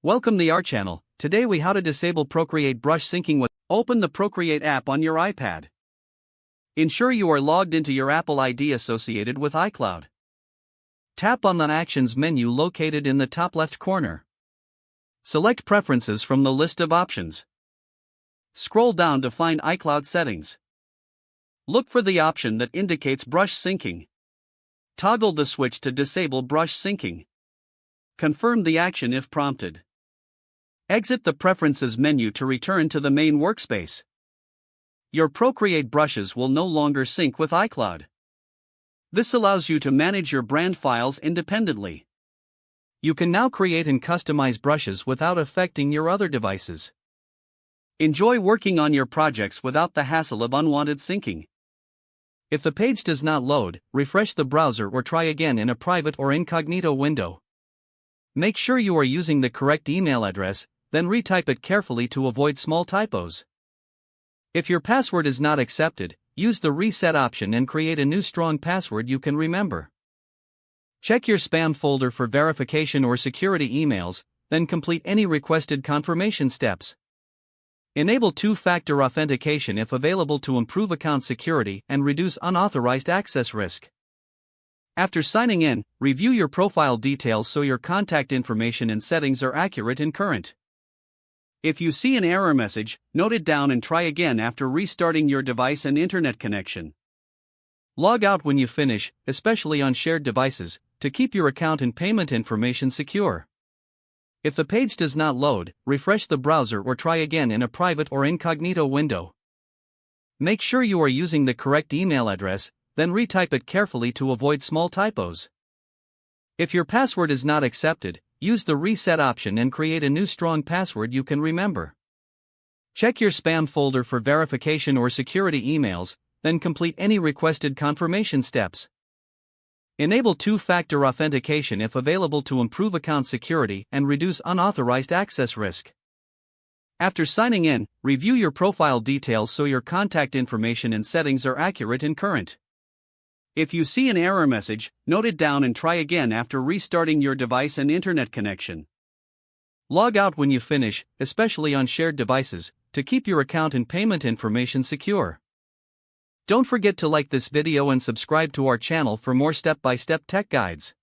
Welcome to our channel. Today we how to disable Procreate brush syncing with. Open the Procreate app on your iPad. Ensure you are logged into your Apple ID associated with iCloud. Tap on the Actions menu located in the top left corner. Select Preferences from the list of options. Scroll down to find iCloud Settings. Look for the option that indicates brush syncing. Toggle the switch to disable brush syncing. Confirm the action if prompted. Exit the Preferences menu to return to the main workspace. Your Procreate brushes will no longer sync with iCloud. This allows you to manage your brand files independently. You can now create and customize brushes without affecting your other devices. Enjoy working on your projects without the hassle of unwanted syncing. If the page does not load, refresh the browser or try again in a private or incognito window. Make sure you are using the correct email address, then retype it carefully to avoid small typos. If your password is not accepted, use the reset option and create a new strong password you can remember. Check your spam folder for verification or security emails, then complete any requested confirmation steps. Enable two-factor authentication if available to improve account security and reduce unauthorized access risk. After signing in, review your profile details so your contact information and settings are accurate and current. If you see an error message, note it down and try again after restarting your device and internet connection. Log out when you finish, especially on shared devices, to keep your account and payment information secure. If the page does not load, refresh the browser or try again in a private or incognito window. Make sure you are using the correct email address, then retype it carefully to avoid small typos. If your password is not accepted, use the reset option and create a new strong password you can remember. Check your spam folder for verification or security emails, then complete any requested confirmation steps. Enable two-factor authentication if available to improve account security and reduce unauthorized access risk. After signing in, review your profile details so your contact information and settings are accurate and current. If you see an error message, note it down and try again after restarting your device and internet connection. Log out when you finish, especially on shared devices, to keep your account and payment information secure. Don't forget to like this video and subscribe to our channel for more step-by-step tech guides.